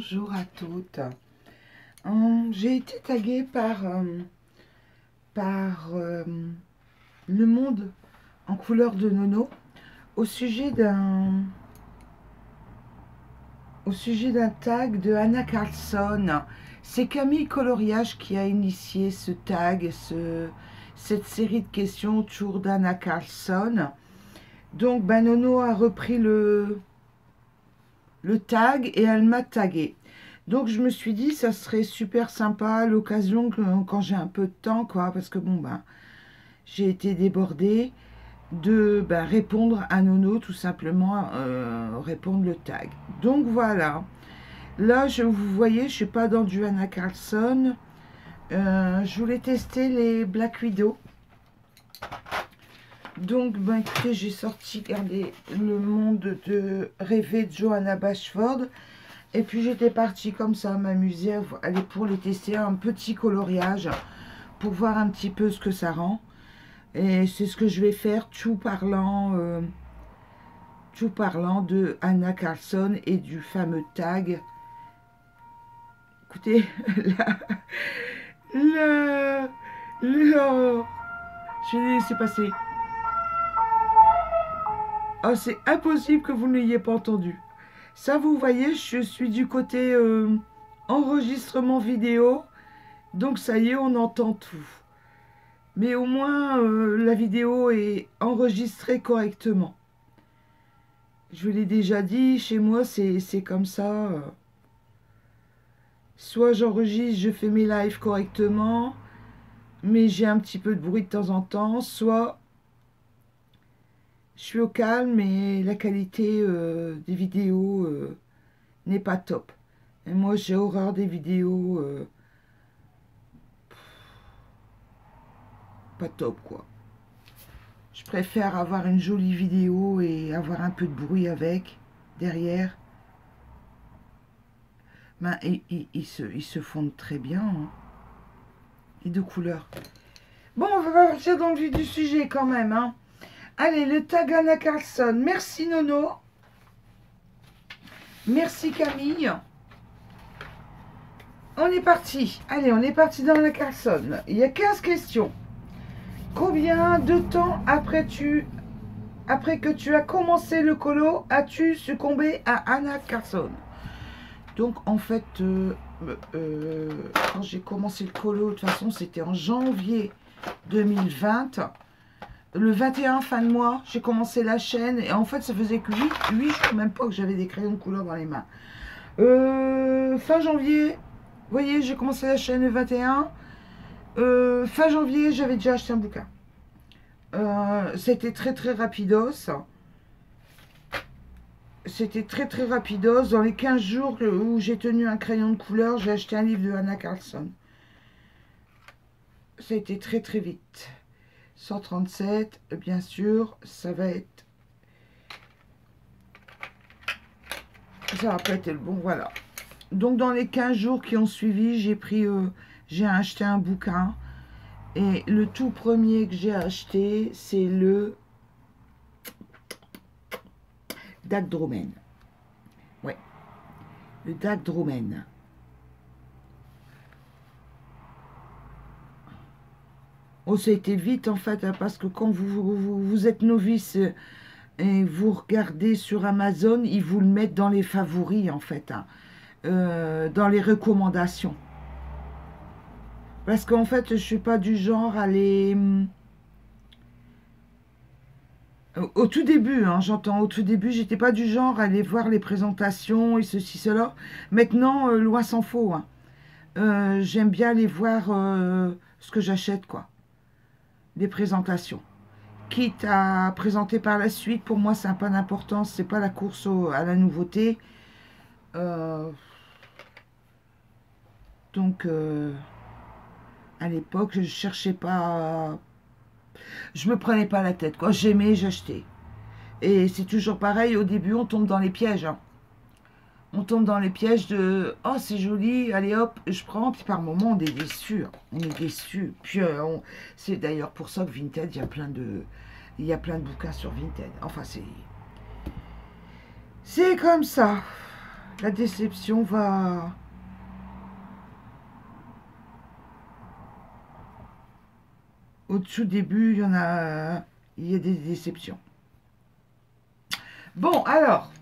Bonjour à toutes. J'ai été taguée par Le Monde en couleur de Nono au sujet d'un tag de Anna Carlson. C'est Camille Coloriage qui a initié ce tag, cette série de questions autour d'Anna Carlson. Donc Nono a repris le tag et elle m'a tagué. Donc je me suis dit ça serait super sympa à l'occasion quand j'ai un peu de temps, quoi, parce que bon j'ai été débordée de répondre à Nono, tout simplement répondre le tag. Donc voilà, là vous voyez, je suis pas dans du Anna Carlson. Je voulais tester les Black Widow. Donc, écoutez, j'ai sorti, regardez, Le Monde de Rêver de Johanna Bashford. Et puis, j'étais partie comme ça, m'amuser, aller pour les tester un petit coloriage, pour voir un petit peu ce que ça rend. Et c'est ce que je vais faire, tout parlant de Anna Carlson et du fameux tag. Écoutez, je vais laisser passer. Oh, c'est impossible que vous ne l'ayez pas entendu. Ça, vous voyez, je suis du côté enregistrement vidéo. Donc, ça y est, on entend tout. Mais au moins, la vidéo est enregistrée correctement. Je vous l'ai déjà dit, chez moi, c'est comme ça. Soit j'enregistre, je fais mes lives correctement, mais j'ai un petit peu de bruit de temps en temps. Soit je suis au calme et la qualité des vidéos n'est pas top. Et moi, j'ai horreur des vidéos pas top, quoi. Je préfère avoir une jolie vidéo et avoir un peu de bruit avec, derrière. Ils se fondent très bien. Hein. Et de couleurs. Bon, on va partir dans le vif du sujet quand même. Hein. Allez, le tag Anna Carlson. Merci Nono. Merci Camille. On est parti. Allez, on est parti dans Anna Carlson. Il y a 15 questions. Combien de temps après que tu as commencé le colo, as-tu succombé à Anna Carlson? Donc en fait, quand j'ai commencé le colo, de toute façon c'était en janvier 2020. Le 21 fin de mois, j'ai commencé la chaîne et en fait ça faisait que 8 jours, même pas que j'avais des crayons de couleur dans les mains. Fin janvier, vous voyez, j'ai commencé la chaîne le 21. Fin janvier, j'avais déjà acheté un bouquin. C'était très rapidos. C'était très rapidos. Dans les 15 jours où j'ai tenu un crayon de couleur, j'ai acheté un livre de Anna Carlson. Ça a été très vite. 137, bien sûr, ça va être... Ça va pas être le bon, voilà. Donc dans les 15 jours qui ont suivi, j'ai acheté un bouquin. Et le tout premier que j'ai acheté, c'est le Dag Drummond. Ouais, le Dag Drummond. Oh, ça a été vite en fait, hein, parce que quand vous êtes novice et vous regardez sur Amazon, ils vous le mettent dans les favoris en fait, hein, dans les recommandations. Parce qu'en fait, je suis pas du genre à les... Au tout début, hein, j'entends, au tout début, j'étais pas du genre à aller voir les présentations et ceci, cela. Maintenant, loin s'en faut. Hein. J'aime bien aller voir ce que j'achète, quoi. Des présentations. Quitte à présenter par la suite, pour moi, c'est un pas d'importance. C'est pas la course à la nouveauté. Donc, à l'époque, je cherchais pas... Je me prenais pas la tête, quoi. J'aimais, j'achetais. Et c'est toujours pareil, au début, on tombe dans les pièges. Hein. On tombe dans les pièges de « Oh, c'est joli, allez hop, je prends. » Puis par moment, on est déçu. On est déçu. Puis c'est d'ailleurs pour ça que Vinted, il y a plein de bouquins sur Vinted. Enfin, c'est comme ça. La déception va... Au-dessous début, il y a des déceptions. Bon, alors,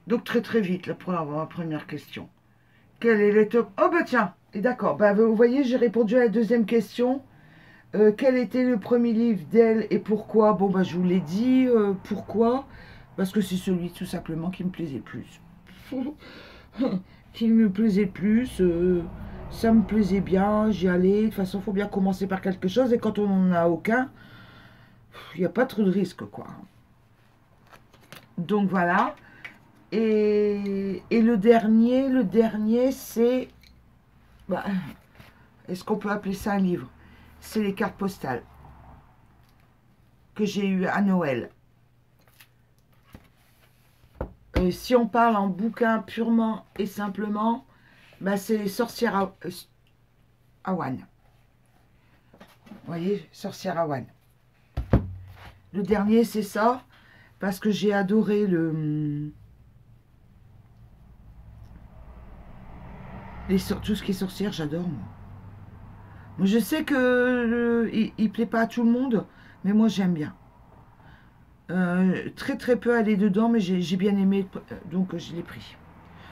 donc très très vite, là, pour la première question. Quel est le top... Oh bah tiens, et d'accord, bah, vous voyez, j'ai répondu à la deuxième question. Quel était le premier livre d'elle et pourquoi? Bon, bah je vous l'ai dit, pourquoi? Parce que c'est celui tout simplement qui me plaisait le plus. Qui me plaisait le plus, ça me plaisait bien, j'y allais. De toute façon, il faut bien commencer par quelque chose et quand on n'en a aucun, il n'y a pas trop de risques, quoi. Donc voilà. Et le dernier, c'est... Bah, est-ce qu'on peut appeler ça un livre? C'est les cartes postales que j'ai eues à Noël. Si on parle en bouquin purement et simplement, bah, c'est les sorcières Awan. Vous voyez, sorcière Awan. Le dernier, c'est ça, parce que j'ai adoré tout ce qui est sorcière, j'adore, moi. Moi, je sais que il plaît pas à tout le monde, mais moi, j'aime bien. Très très peu aller dedans, mais j'ai bien aimé, donc je l'ai pris.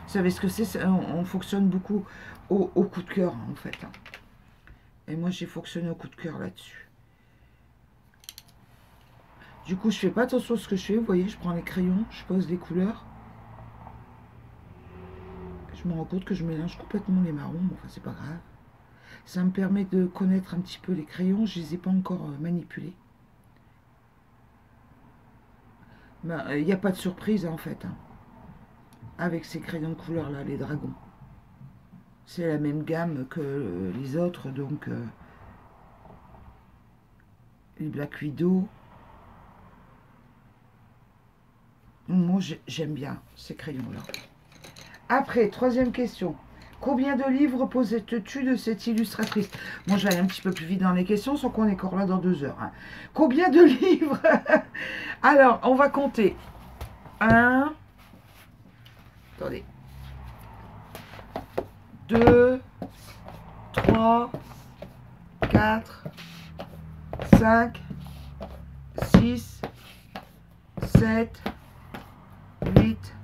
Vous savez ce que c'est? On fonctionne beaucoup au coup de cœur, en fait. Et moi, j'ai fonctionné au coup de cœur là-dessus. Du coup, je fais pas attention à ce que je fais. Vous voyez, je prends les crayons, je pose les couleurs. Je me rends compte que je mélange complètement les marrons. Bon, enfin, c'est pas grave. Ça me permet de connaître un petit peu les crayons. Je les ai pas encore manipulés. Ben, il n'y a pas de surprise, en fait. Avec ces crayons de couleur là, les dragons. C'est la même gamme que les autres, donc les Black Widow. Moi, j'aime bien ces crayons-là. Après, troisième question. Combien de livres possèdes-tu de cette illustratrice? Moi, je vais aller un petit peu plus vite dans les questions, sans qu'on est encore là dans 2 heures. Hein. Combien de livres? Alors, on va compter. 1. Attendez. 2, 3, 4, 5, 6, 7, 8,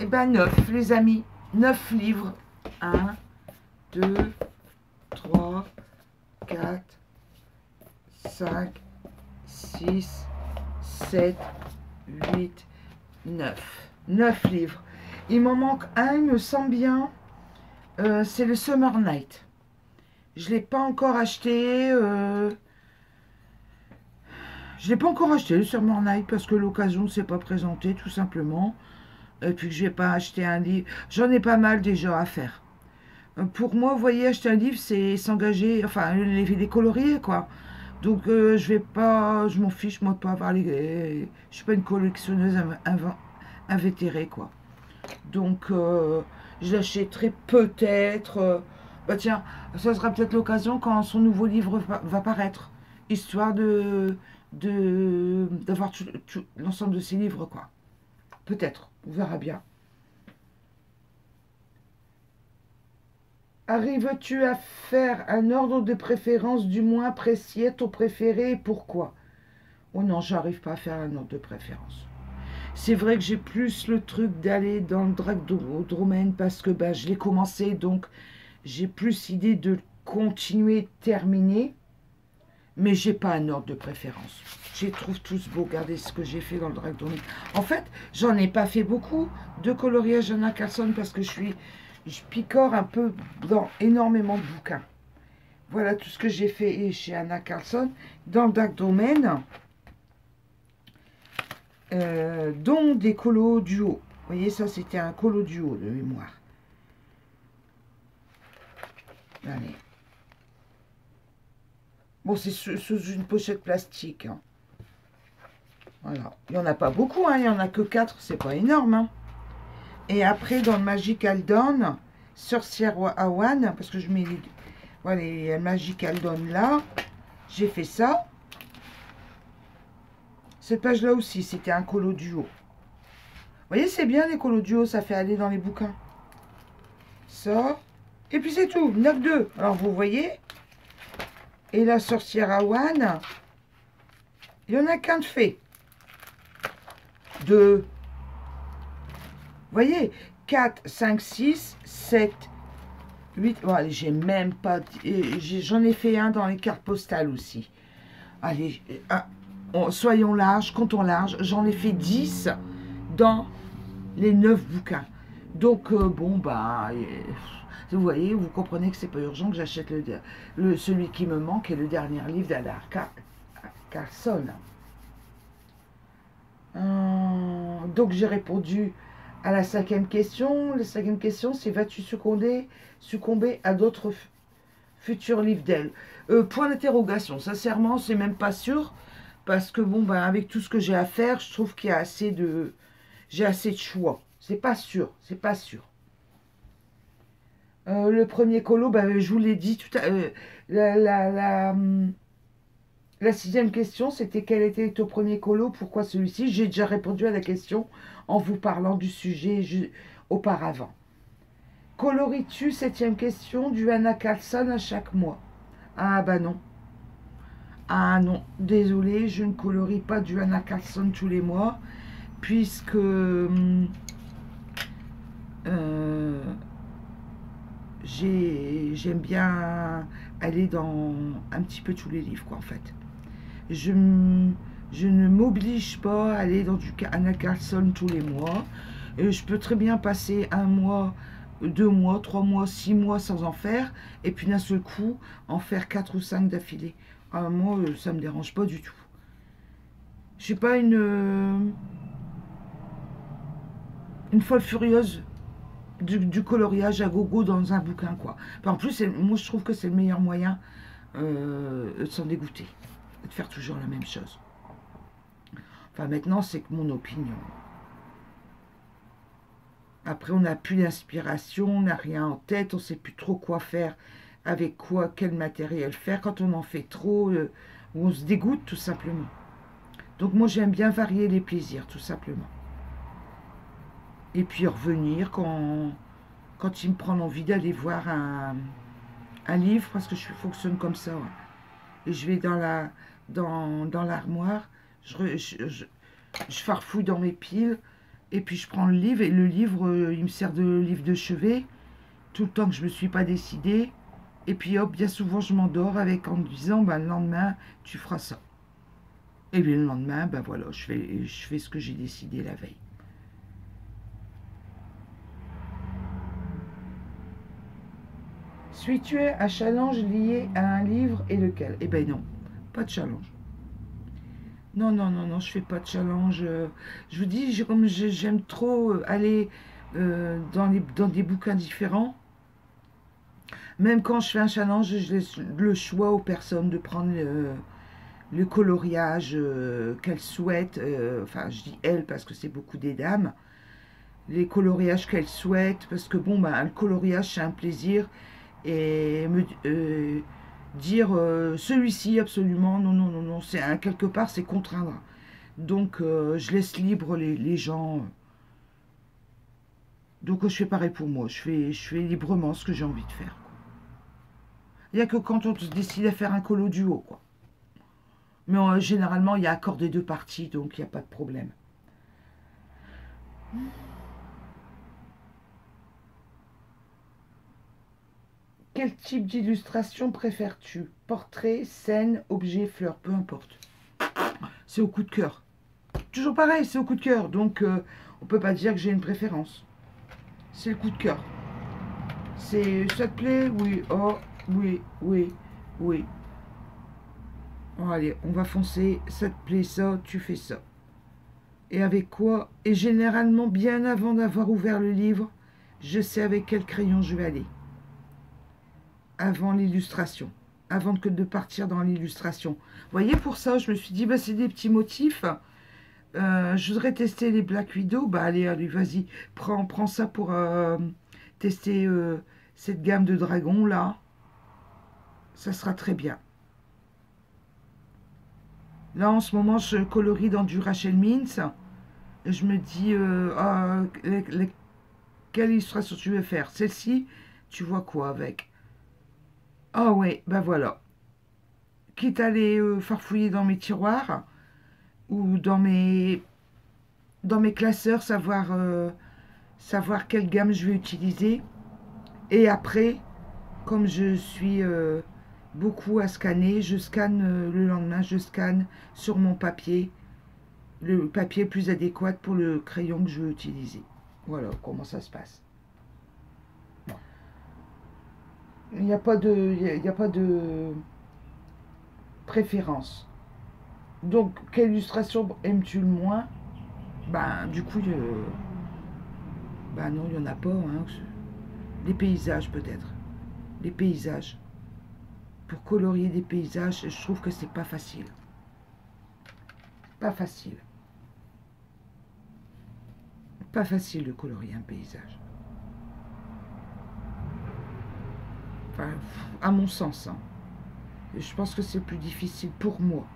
et ben 9, les amis. 9 livres. 1, 2, 3, 4, 5, 6, 7, 8, 9. 9 livres. Il m'en manque un, il me semble bien. C'est le Summer Night. Je ne l'ai pas encore acheté. Je ne l'ai pas encore acheté, le Summer Night, parce que l'occasion ne s'est pas présentée, tout simplement. Et puis que je n'ai pas acheté un livre. J'en ai pas mal déjà à faire. Pour moi, vous voyez, acheter un livre, c'est s'engager, enfin, les colorier, quoi. Donc, je vais pas, je m'en fiche, moi, de pas avoir les... Je suis pas une collectionneuse invétérée, quoi. Donc, je l'achèterai peut-être... bah tiens, ça sera peut-être l'occasion quand son nouveau livre va paraître. Histoire d'avoir l'ensemble de ses livres, quoi. Peut-être, on verra bien. Arrives-tu à faire un ordre de préférence, du moins apprécié ton préféré et pourquoi? Oh non, j'arrive pas à faire un ordre de préférence. C'est vrai que j'ai plus le truc d'aller dans le Dragdromène parce que bah, je l'ai commencé, donc j'ai plus idée de continuer, terminer. Mais j'ai pas un ordre de préférence. Je les trouve tous beaux. Regardez ce que j'ai fait dans le Dragdromène. En fait, j'en ai pas fait beaucoup de coloriage Anna Carlson parce que je picore un peu dans énormément de bouquins. Voilà tout ce que j'ai fait chez Anna Carlson dans le Dragdromène. Dont des colos duo. Vous voyez, ça c'était un colo duo de mémoire. Allez. Bon, c'est sous une pochette plastique. Hein. Voilà. Il n'y en a pas beaucoup, hein. Il n'y en a que 4, c'est pas énorme. Hein. Et après, dans le Magical Dawn, Sorcière Awan, parce que je mets les, voilà, les Magical Dawn là, j'ai fait ça. Cette page-là aussi, c'était un colo duo. voyez, c'est bien les colos duo, ça fait aller dans les bouquins. Ça. Et puis c'est tout, 9-2. Alors vous voyez. Et la sorcière Awan, il n'y en a qu'un de fait. 2. Vous voyez, 4, 5, 6, 7, 8. Bon, allez, j'ai même pas... J'en ai fait un dans les cartes postales aussi. Allez, soyons larges, comptons large. J'en ai fait 10 dans les 9 bouquins. Donc, bon, bah... vous voyez, vous comprenez que c'est pas urgent que j'achète celui qui me manque et le dernier livre d'Adar Carlson. Donc, j'ai répondu à la 5e question. La 5e question, c'est vas-tu succomber à d'autres futurs livres d'elle? Point d'interrogation. Sincèrement, c'est même pas sûr. Parce que, bon, ben, avec tout ce que j'ai à faire, je trouve qu'il y a assez de... J'ai assez de choix. C'est pas sûr. C'est pas sûr. Le premier colo, ben, je vous l'ai dit tout à l'heure. La 6e question, c'était quel était ton premier colo? Pourquoi celui-ci? J'ai déjà répondu à la question en vous parlant du sujet auparavant. Coloris-tu, 7e question, du Anna Carlson à chaque mois? Ah bah non. Ah non, désolé, je ne colorie pas du Anna Carlson tous les mois, puisque j'aime bien aller dans un petit peu tous les livres, quoi, en fait. Je ne m'oblige pas à aller dans du Anna Carlson tous les mois. Je peux très bien passer 1 mois, 2 mois, 3 mois, 6 mois sans en faire, et puis d'un seul coup, en faire 4 ou 5 d'affilée. Moi, ça ne me dérange pas du tout. Je suis pas une folle furieuse du coloriage à gogo dans un bouquin, quoi. En plus, moi, je trouve que c'est le meilleur moyen de s'en dégoûter, de faire toujours la même chose. Enfin, maintenant, c'est que mon opinion. Après, on n'a plus d'inspiration, on n'a rien en tête, on ne sait plus trop quoi faire, avec quoi, quel matériel faire. Quand on en fait trop, on se dégoûte tout simplement. Donc moi, j'aime bien varier les plaisirs, tout simplement. Et puis revenir quand il me prend envie d'aller voir un livre, parce que je fonctionne comme ça. Ouais. Et je vais dans l'armoire, je farfouille dans mes piles, et puis je prends le livre, et le livre, il me sert de livre de chevet, tout le temps que je ne me suis pas décidée. Et puis hop, bien souvent je m'endors avec en me disant, ben, le lendemain, tu feras ça. Et bien le lendemain, ben voilà, je fais ce que j'ai décidé la veille. Suis-tu un challenge lié à un livre et lequel? Eh ben non, pas de challenge. Non, non, non, non, je fais pas de challenge. Je vous dis, comme j'aime trop aller dans des bouquins différents, même quand je fais un challenge, je laisse le choix aux personnes de prendre le coloriage qu'elles souhaitent. Enfin, je dis elles parce que c'est beaucoup des dames. Les coloriages qu'elles souhaitent, parce que bon, ben, le coloriage, c'est un plaisir. Et dire celui-ci absolument, non, non, non, non, c'est quelque part, c'est contraindre. Donc, je laisse libre les gens. Donc, je fais pareil pour moi. Je fais librement ce que j'ai envie de faire. Il n'y a que quand on se décide à faire un colo duo, quoi. Mais généralement, il y a accord des deux parties, donc il n'y a pas de problème. Quel type d'illustration préfères-tu? Portrait, scène, objet, fleur, peu importe. C'est au coup de cœur. Toujours pareil, c'est au coup de cœur. Donc, on peut pas dire que j'ai une préférence. C'est le coup de cœur. Ça te plaît? Oui. Oh, oui, oui, oui. Bon, allez, on va foncer. Ça te plaît ça, tu fais ça. Et avec quoi? Et généralement, bien avant d'avoir ouvert le livre, je sais avec quel crayon je vais aller. Avant l'illustration. Avant de partir dans l'illustration. Vous voyez, pour ça, je me suis dit, bah, c'est des petits motifs. Je voudrais tester les Black Widow. Bah, allez, vas-y. Prends ça pour tester cette gamme de dragons, là. Ça sera très bien. Là, en ce moment, je colorie dans du Rachel Mintz. je me dis, ah, quelle illustration tu veux faire? Celle-ci, tu vois quoi avec? Ah ouais, ben voilà. Quitte à aller farfouiller dans mes tiroirs ou dans mes classeurs, savoir quelle gamme je vais utiliser. Et après, comme je suis beaucoup à scanner, je scanne le lendemain, je scanne sur mon papier le papier plus adéquat pour le crayon que je veux utiliser. Voilà comment ça se passe. Il n'y a pas de, il y a pas de préférence. Donc, quelle illustration aimes-tu le moins? Ben, du coup, ben non, il n'y en a pas. Hein. Les paysages, peut-être. Les paysages. Pour colorier des paysages, je trouve que c'est pas facile. Pas facile. Pas facile de colorier un paysage. Enfin, à mon sens. Hein. Je pense que c'est plus difficile pour moi.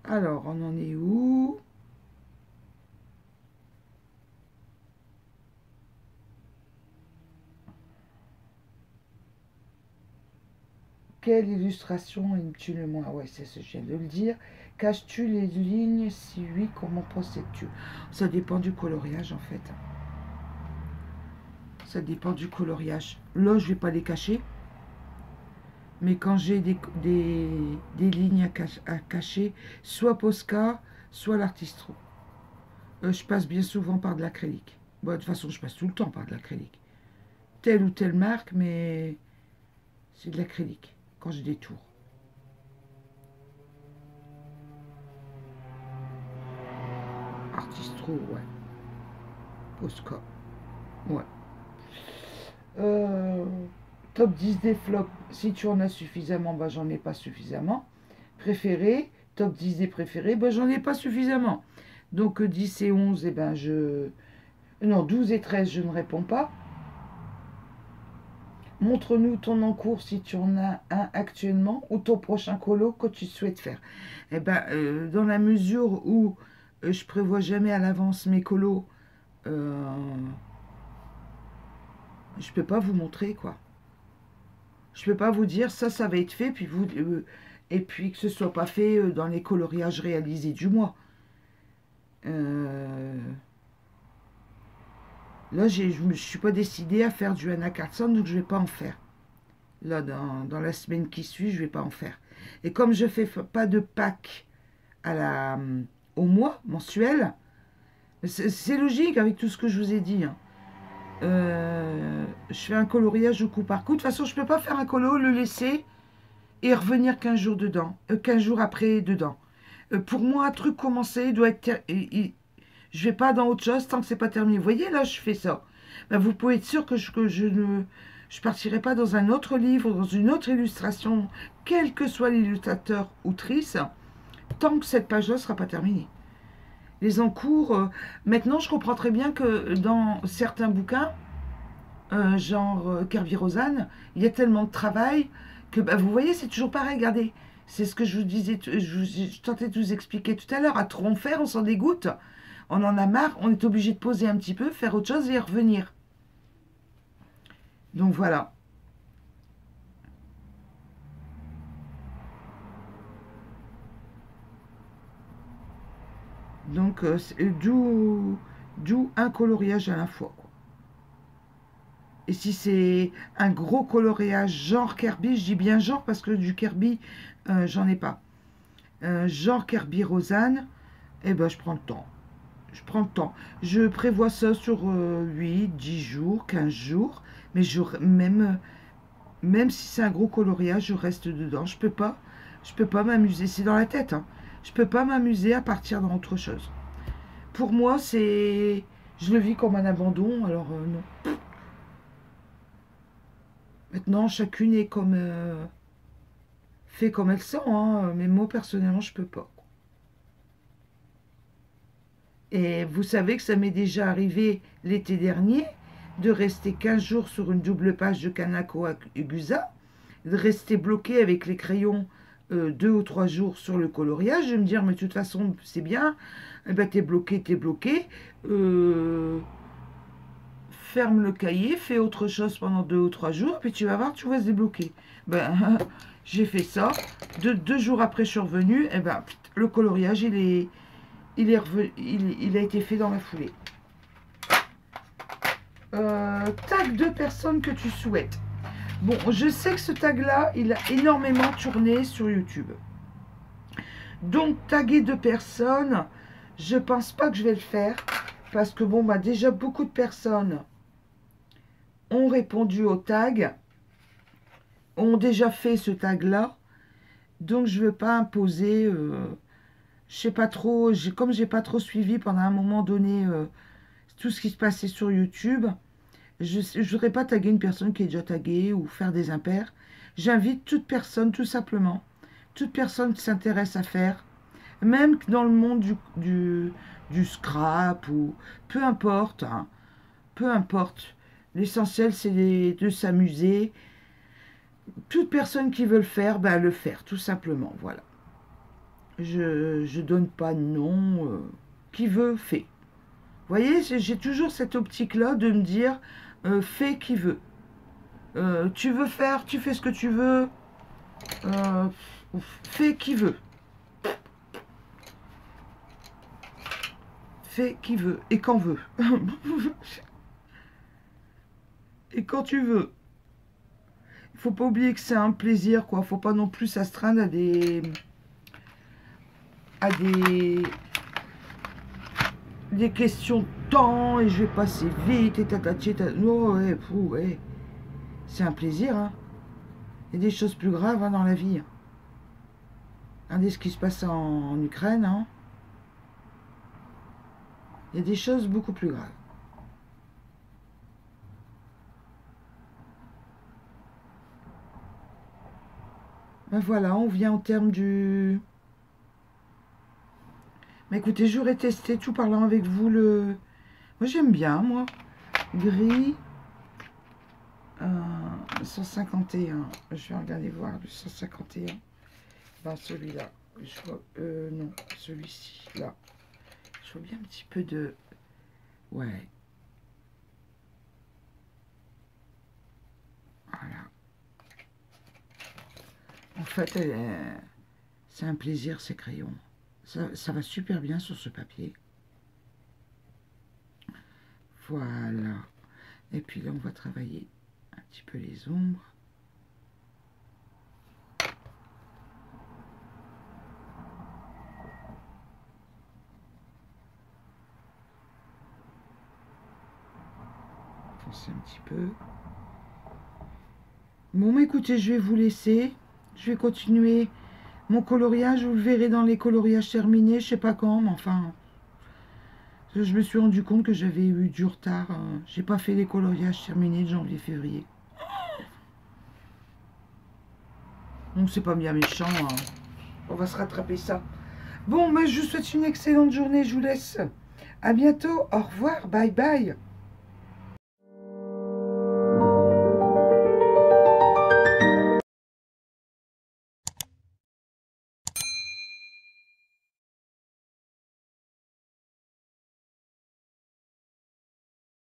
Alors, on en est où? Quelle illustration aimes-tu le moins? Ouais, c'est ce que je viens de le dire. Caches-tu les lignes? Si oui, comment procèdes-tu? Ça dépend du coloriage, en fait. Ça dépend du coloriage. Là, je vais pas les cacher. Mais quand j'ai des lignes à cacher, soit Posca, soit l'Artistro. Je passe bien souvent par de l'acrylique. Bon, de toute façon, je passe tout le temps par de l'acrylique. Telle ou telle marque, mais c'est de l'acrylique quand j'ai des tours. Artistro, ouais. Posca, ouais. Euh, top 10 des flops, si tu en as suffisamment, bah j'en ai pas suffisamment. Préféré, top 10 des préférés, bah j'en ai pas suffisamment. Donc 10 et 11, eh ben je... Non, 12 et 13, je ne réponds pas. Montre-nous ton encours si tu en as un actuellement ou ton prochain colo que tu souhaites faire. Eh ben, dans la mesure où je prévois jamais à l'avance mes colos, euh, je peux pas vous montrer quoi. Je peux pas vous dire ça va être fait, puis et puis que ce soit pas fait dans les coloriages réalisés du mois. Euh, là, je me suis pas décidée à faire du Anna Carlson, donc je vais pas en faire. Là, dans la semaine qui suit, je vais pas en faire. Et comme je fais pas de pack au mois mensuel, c'est logique avec tout ce que je vous ai dit. Hein. Je fais un coloriage au coup par coup. De toute façon, je peux pas faire un colo, le laisser et revenir 15 jours dedans, 15 jours après dedans. Pour moi, un truc commencé doit être... je vais pas dans autre chose tant que c'est pas terminé. Vous voyez, là, je fais ça. Ben, vous pouvez être sûr que je ne... Je partirai pas dans un autre livre, dans une autre illustration, quel que soit l'illustrateur ou autrice, tant que cette page-là ne sera pas terminée. Les encours, maintenant je comprends très bien que dans certains bouquins, genre Kerby Rosanne, il y a tellement de travail que bah, vous voyez, c'est toujours pareil. Regardez, c'est ce que je vous disais, je tentais de vous expliquer tout à l'heure. À trop en faire, on s'en dégoûte. On en a marre, on est obligé de poser un petit peu, faire autre chose et y revenir. Donc voilà. Donc d'où un coloriage à la fois. Quoi. Et si c'est un gros coloriage genre Kerby, je dis bien genre parce que du Kerby, j'en ai pas. Genre Kerby Rosanne, eh ben je prends le temps. Je prends le temps. Je prévois ça sur 8, 10 jours, 15 jours. Mais même si c'est un gros coloriage, je reste dedans. Je peux pas m'amuser. C'est dans la tête. Hein. Je peux pas m'amuser à partir dans autre chose. Pour moi, c'est... Je le vis comme un abandon, alors non. Maintenant, chacune est comme... fait comme elle sent, hein. Mais moi, personnellement, je peux pas. Et vous savez que ça m'est déjà arrivé l'été dernier de rester 15 jours sur une double page de Kanako Agusa de rester bloqué avec les crayons 2 ou 3 jours sur le coloriage. Je vais me dire, mais de toute façon, c'est bien. Eh ben, t'es bloqué, t'es bloqué. Ferme le cahier, fais autre chose pendant 2 ou 3 jours, puis tu vas voir, tu vas se débloquer. Ben, j'ai fait ça. 2 jours après, je suis revenue. Et ben, le coloriage, il a été fait dans la foulée. Tag de personnes que tu souhaites. Bon, je sais que ce tag-là, il a énormément tourné sur YouTube. Donc, taguer 2 personnes, je pense pas que je vais le faire. Parce que, bon, bah, déjà, beaucoup de personnes ont répondu au tag, ont déjà fait ce tag-là. Donc, je ne veux pas imposer... je sais pas trop, comme j'ai pas trop suivi pendant un moment donné tout ce qui se passait sur YouTube, je ne voudrais pas taguer une personne qui est déjà taguée ou faire des impairs. J'invite toute personne, tout simplement, toute personne qui s'intéresse à faire, même dans le monde du scrap ou peu importe, hein, peu importe. L'essentiel, c'est de s'amuser. Toute personne qui veut le faire, ben, le faire, tout simplement, voilà. Je donne pas de nom. Qui veut, fait. Vous voyez, j'ai toujours cette optique-là de me dire, fais qui veut. Tu veux faire, tu fais ce que tu veux. Fais qui veut. Fais qui veut. Et quand veut. Et quand tu veux. Il faut pas oublier que c'est un plaisir, quoi. Faut pas non plus s'astreindre à des questions de temps et je vais passer vite et tatati. Non, ouais, ouais. C'est un plaisir, hein. Il y a des choses plus graves, hein, dans la vie. Regardez ce qui se passe en Ukraine, hein. Il y a des choses beaucoup plus graves. Ben voilà, on vient au terme du... Mais écoutez, j'aurais testé tout parlant avec vous le... Moi j'aime bien, moi. Gris. 151. Je vais regarder voir le 151. Ben celui-là. Non, celui-ci, là. Je vois bien un petit peu de... Ouais. Voilà. En fait, c'est un plaisir, ces crayons. Ça va super bien sur ce papier. Voilà. Et puis là, on va travailler un petit peu les ombres. Foncer un petit peu. Bon, écoutez, je vais vous laisser. Je vais continuer mon coloriage. Vous le verrez dans les coloriages terminés. Je sais pas quand, mais enfin... Je me suis rendu compte que j'avais eu du retard. J'ai pas fait les coloriages terminés de janvier-février. Donc c'est pas bien méchant. Hein. On va se rattraper ça. Bon, mais je vous souhaite une excellente journée. Je vous laisse. À bientôt. Au revoir. Bye bye.